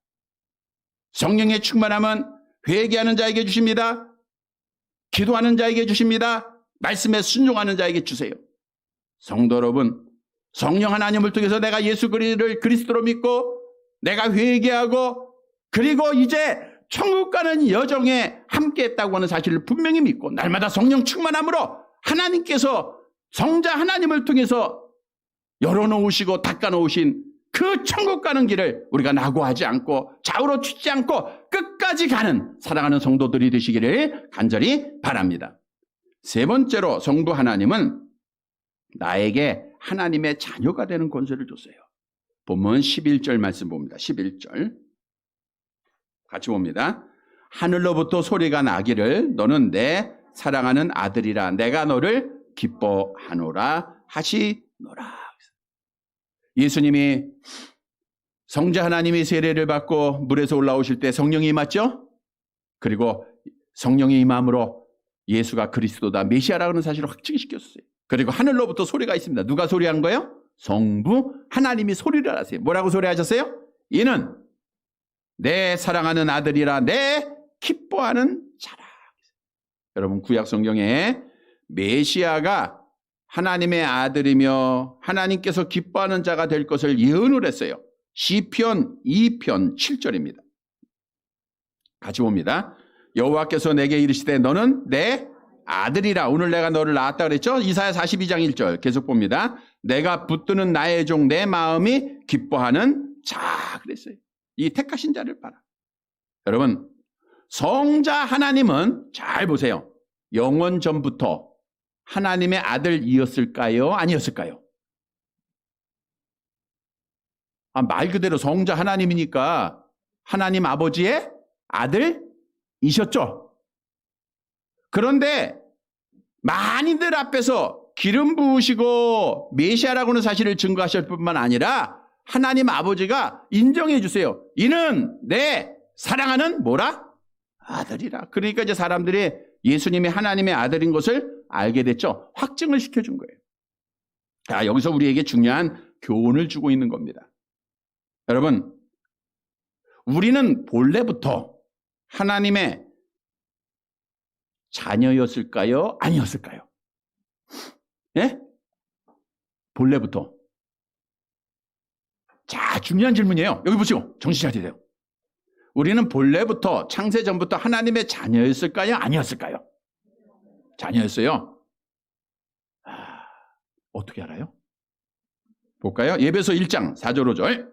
성령의 충만함은 회개하는 자에게 주십니다. 기도하는 자에게 주십니다. 말씀에 순종하는 자에게 주세요. 성도 여러분, 성령 하나님을 통해서 내가 예수 그리스도로 믿고 내가 회개하고 그리고 이제 천국 가는 여정에 함께했다고 하는 사실을 분명히 믿고 날마다 성령 충만함으로 하나님께서 성자 하나님을 통해서 열어놓으시고 닦아놓으신 그 천국 가는 길을 우리가 낙오하지 않고 좌우로 튀지 않고 끝까지 가는 사랑하는 성도들이 되시기를 간절히 바랍니다. 세 번째로 성도 하나님은 나에게 하나님의 자녀가 되는 권세를 줬어요. 본문 11절 말씀 봅니다. 11절 같이 봅니다. 하늘로부터 소리가 나기를 너는 내 사랑하는 아들이라 내가 너를 기뻐하노라 하시노라. 예수님이 성자 하나님의 세례를 받고 물에서 올라오실 때 성령이 임했죠? 그리고 성령의 임함으로 예수가 그리스도다 메시아라는 사실을 확증시켰어요. 그리고 하늘로부터 소리가 있습니다. 누가 소리한 거예요? 성부 하나님이 소리를 하세요. 뭐라고 소리하셨어요? 이는 내 사랑하는 아들이라 내 기뻐하는 자라. 여러분, 구약 성경에 메시아가 하나님의 아들이며 하나님께서 기뻐하는 자가 될 것을 예언을 했어요. 시편 2편 7절입니다. 같이 봅니다. 여호와께서 내게 이르시되 너는 내 아들이라. 오늘 내가 너를 낳았다 그랬죠? 이사야 42장 1절 계속 봅니다. 내가 붙드는 나의 종 내 마음이 기뻐하는 자 그랬어요. 이 택하신 자를 봐라. 여러분, 성자 하나님은 잘 보세요. 영원 전부터 하나님의 아들이었을까요? 아니었을까요? 말 그대로 성자 하나님이니까 하나님 아버지의 아들이셨죠. 그런데 많이들 앞에서 기름 부으시고 메시아라고는 사실을 증거하실 뿐만 아니라 하나님 아버지가 인정해 주세요. 이는 내 사랑하는 뭐라? 아들이라. 그러니까 이제 사람들이 예수님이 하나님의 아들인 것을 알게 됐죠. 확증을 시켜준 거예요. 자, 여기서 우리에게 중요한 교훈을 주고 있는 겁니다. 여러분, 우리는 본래부터 하나님의 자녀였을까요? 아니었을까요? 예? 본래부터. 자, 중요한 질문이에요. 여기 보시고 정신 차리세요. 우리는 본래부터 창세 전부터 하나님의 자녀였을까요? 아니었을까요? 자녀였어요. 어떻게 알아요? 볼까요? 에베소 1장 4절 5절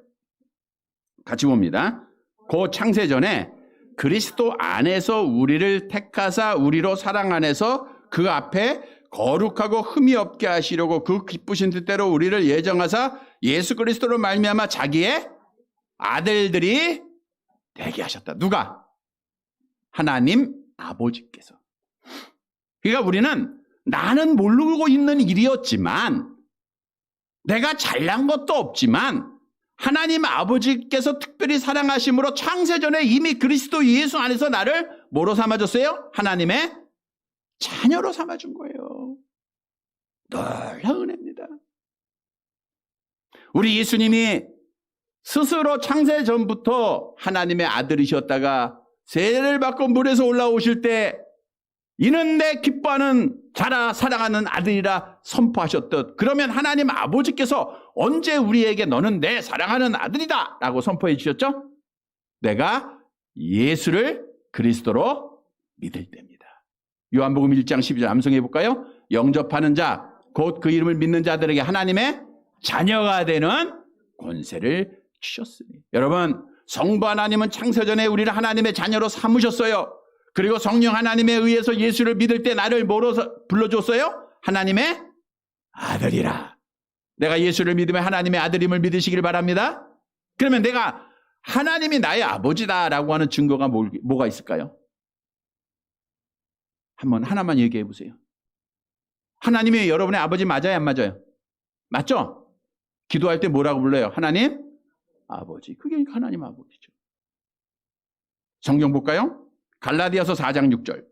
같이 봅니다. 그 창세 전에 그리스도 안에서 우리를 택하사 우리로 사랑 안에서 그 앞에 거룩하고 흠이 없게 하시려고 그 기쁘신 뜻대로 우리를 예정하사 예수 그리스도로 말미암아 자기의 아들들이 되게 하셨다. 누가? 하나님 아버지께서. 그러니까 우리는 나는 모르고 있는 일이었지만 내가 잘난 것도 없지만 하나님 아버지께서 특별히 사랑하심으로 창세전에 이미 그리스도 예수 안에서 나를 뭐로 삼아줬어요? 하나님의 자녀로 삼아준 거예요. 놀라운 은혜입니다. 우리 예수님이 스스로 창세전부터 하나님의 아들이셨다가 세례를 받고 물에서 올라오실 때 이는 내 기뻐하는 자라 사랑하는 아들이라 선포하셨듯, 그러면 하나님 아버지께서 언제 우리에게 너는 내 사랑하는 아들이다 라고 선포해 주셨죠? 내가 예수를 그리스도로 믿을 때입니다. 요한복음 1장 12절 암송해 볼까요? 영접하는 자, 곧 그 이름을 믿는 자들에게 하나님의 자녀가 되는 권세를 주셨으니. 여러분, 성부 하나님은 창세전에 우리를 하나님의 자녀로 삼으셨어요. 그리고 성령 하나님에 의해서 예수를 믿을 때 나를 뭐로 불러줬어요? 하나님의 아들이라. 내가 예수를 믿으면 하나님의 아들임을 믿으시길 바랍니다. 그러면 내가 하나님이 나의 아버지다라고 하는 증거가 뭐가 있을까요? 한번 하나만 얘기해 보세요. 하나님이 여러분의 아버지 맞아요, 안 맞아요? 맞죠? 기도할 때 뭐라고 불러요? 하나님 아버지. 그게 하나님 아버지죠. 성경 볼까요? 갈라디아서 4장 6절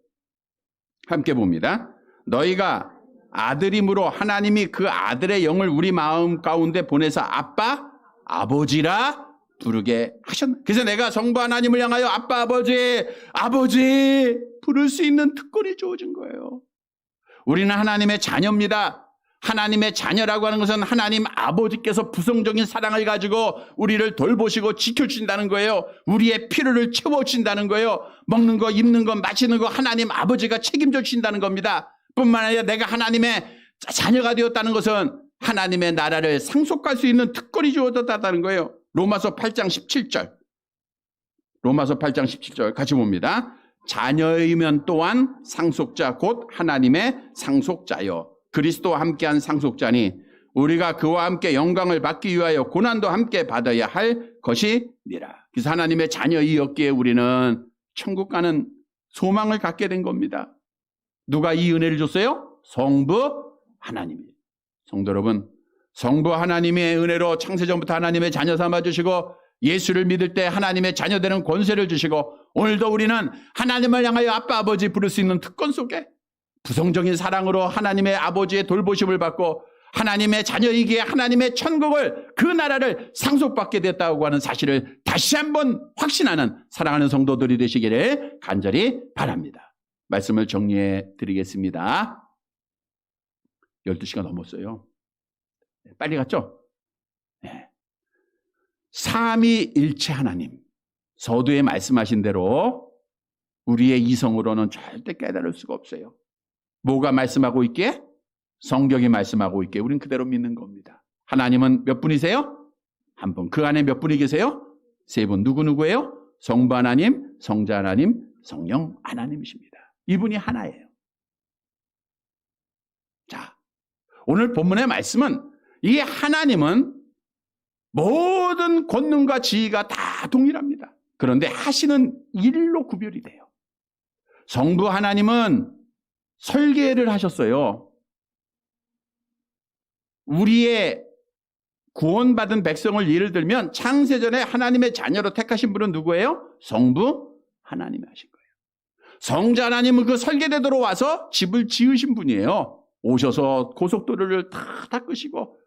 함께 봅니다. 너희가 아들임으로 하나님이 그 아들의 영을 우리 마음 가운데 보내서 아빠, 아버지라 부르게 하셨나. 그래서 내가 성부 하나님을 향하여 아빠, 아버지, 아버지 부를 수 있는 특권이 주어진 거예요. 우리는 하나님의 자녀입니다. 하나님의 자녀라고 하는 것은 하나님 아버지께서 부성적인 사랑을 가지고 우리를 돌보시고 지켜주신다는 거예요. 우리의 필요를 채워주신다는 거예요. 먹는 거, 입는 거, 마시는 거 하나님 아버지가 책임져 주신다는 겁니다. 뿐만 아니라 내가 하나님의 자녀가 되었다는 것은 하나님의 나라를 상속할 수 있는 특권이 주어졌다는 거예요. 로마서 8장 17절. 로마서 8장 17절 같이 봅니다. 자녀이면 또한 상속자 곧 하나님의 상속자여 그리스도와 함께한 상속자니 우리가 그와 함께 영광을 받기 위하여 고난도 함께 받아야 할 것이니라. 그래서 하나님의 자녀이었기에 우리는 천국 가는 소망을 갖게 된 겁니다. 누가 이 은혜를 줬어요? 성부 하나님이. 성도 여러분, 성부 하나님의 은혜로 창세전부터 하나님의 자녀 삼아주시고 예수를 믿을 때 하나님의 자녀 되는 권세를 주시고 오늘도 우리는 하나님을 향하여 아빠 아버지 부를 수 있는 특권 속에 부성적인 사랑으로 하나님의 아버지의 돌보심을 받고 하나님의 자녀이기에 하나님의 천국을 그 나라를 상속받게 됐다고 하는 사실을 다시 한번 확신하는 사랑하는 성도들이 되시기를 간절히 바랍니다. 말씀을 정리해 드리겠습니다. 12시가 넘었어요. 빨리 갔죠? 네. 삼위일체 하나님, 서두에 말씀하신 대로 우리의 이성으로는 절대 깨달을 수가 없어요. 뭐가 말씀하고 있기에? 성경이 말씀하고 있기에 우리는 그대로 믿는 겁니다. 하나님은 몇 분이세요? 한 분. 그 안에 몇 분이 계세요? 세 분. 누구예요? 성부 하나님, 성자 하나님, 성령 하나님이십니다. 이분이 하나예요. 자, 오늘 본문의 말씀은 이 하나님은 모든 권능과 지위가 다 동일합니다. 그런데 하시는 일로 구별이 돼요. 성부 하나님은 설계를 하셨어요. 우리의 구원받은 백성을 예를 들면 창세전에 하나님의 자녀로 택하신 분은 누구예요? 성부 하나님이 하신 거예요. 성자 하나님은 그 설계대로 와서 집을 지으신 분이에요. 오셔서 고속도로를 다 닦으시고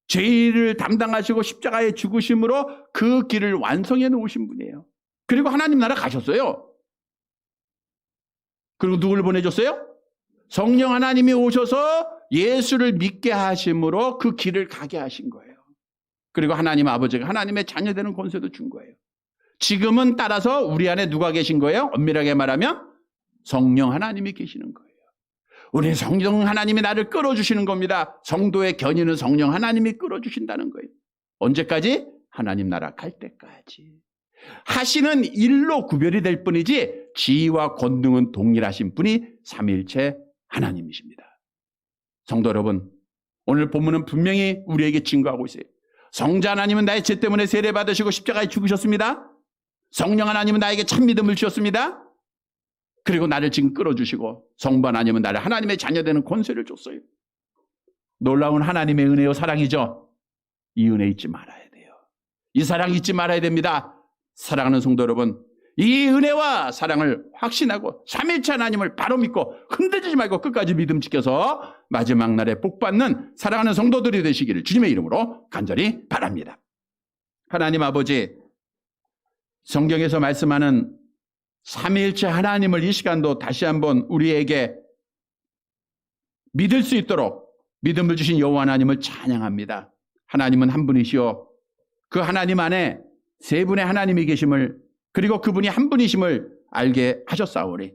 죄를 담당하시고 십자가에 죽으심으로 그 길을 완성해 놓으신 분이에요. 그리고 하나님 나라 가셨어요. 그리고 누구를 보내줬어요? 성령 하나님이 오셔서 예수를 믿게 하심으로 그 길을 가게 하신 거예요. 그리고 하나님 아버지가 하나님의 자녀되는 권세도 준 거예요. 지금은 따라서 우리 안에 누가 계신 거예요? 엄밀하게 말하면 성령 하나님이 계시는 거예요. 우리 성령 하나님이 나를 끌어주시는 겁니다. 성도의 견인은 성령 하나님이 끌어주신다는 거예요. 언제까지? 하나님 나라 갈 때까지. 하시는 일로 구별이 될 뿐이지 지위와 권능은 동일하신 분이 삼위일체 하나님이십니다. 성도 여러분, 오늘 본문은 분명히 우리에게 증거하고 있어요. 성자 하나님은 나의 죄 때문에 세례받으시고 십자가에 죽으셨습니다. 성령 하나님은 나에게 참 믿음을 주셨습니다. 그리고 나를 지금 끌어주시고 성부 하나님은 나를 하나님의 자녀되는 권세를 줬어요. 놀라운 하나님의 은혜요 사랑이죠. 이 은혜 잊지 말아야 돼요. 이 사랑 잊지 말아야 됩니다. 사랑하는 성도 여러분, 이 은혜와 사랑을 확신하고 삼위일체 하나님을 바로 믿고 흔들리지 말고 끝까지 믿음 지켜서 마지막 날에 복받는 사랑하는 성도들이 되시기를 주님의 이름으로 간절히 바랍니다. 하나님 아버지, 성경에서 말씀하는 삼위일체 하나님을 이 시간도 다시 한번 우리에게 믿을 수 있도록 믿음을 주신 여호와 하나님을 찬양합니다. 하나님은 한 분이시요 그 하나님 안에 세 분의 하나님이 계심을 그리고 그분이 한 분이심을 알게 하셨사오니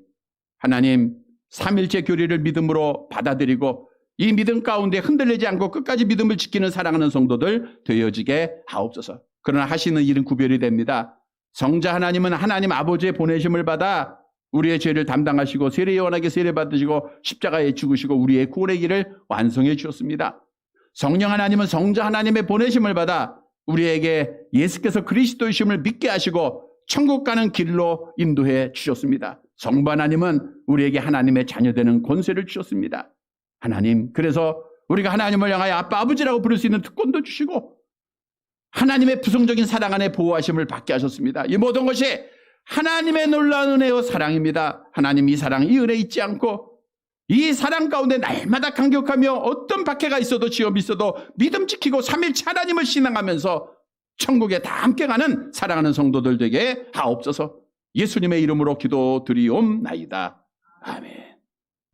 하나님 삼일체 교리를 믿음으로 받아들이고 이 믿음 가운데 흔들리지 않고 끝까지 믿음을 지키는 사랑하는 성도들 되어지게 하옵소서. 그러나 하시는 일은 구별이 됩니다. 성자 하나님은 하나님 아버지의 보내심을 받아 우리의 죄를 담당하시고 세례요한에게 세례받으시고 십자가에 죽으시고 우리의 구원의 길을 완성해 주셨습니다. 성령 하나님은 성자 하나님의 보내심을 받아 우리에게 예수께서 그리스도이심을 믿게 하시고 천국 가는 길로 인도해 주셨습니다. 성부 하나님은 우리에게 하나님의 자녀되는 권세를 주셨습니다. 하나님, 그래서 우리가 하나님을 향하여 아빠 아버지라고 부를 수 있는 특권도 주시고 하나님의 부성적인 사랑 안에 보호하심을 받게 하셨습니다. 이 모든 것이 하나님의 놀라운 은혜요 사랑입니다. 하나님 이 사랑, 이 은혜 잊지 않고 이 사랑 가운데 날마다 감격하며 어떤 박해가 있어도 시험이 있어도 믿음 지키고 삼일체 하나님을 신앙하면서 천국에 다 함께 가는 사랑하는 성도들 되게 하옵소서. 예수님의 이름으로 기도드리옵나이다. 아멘.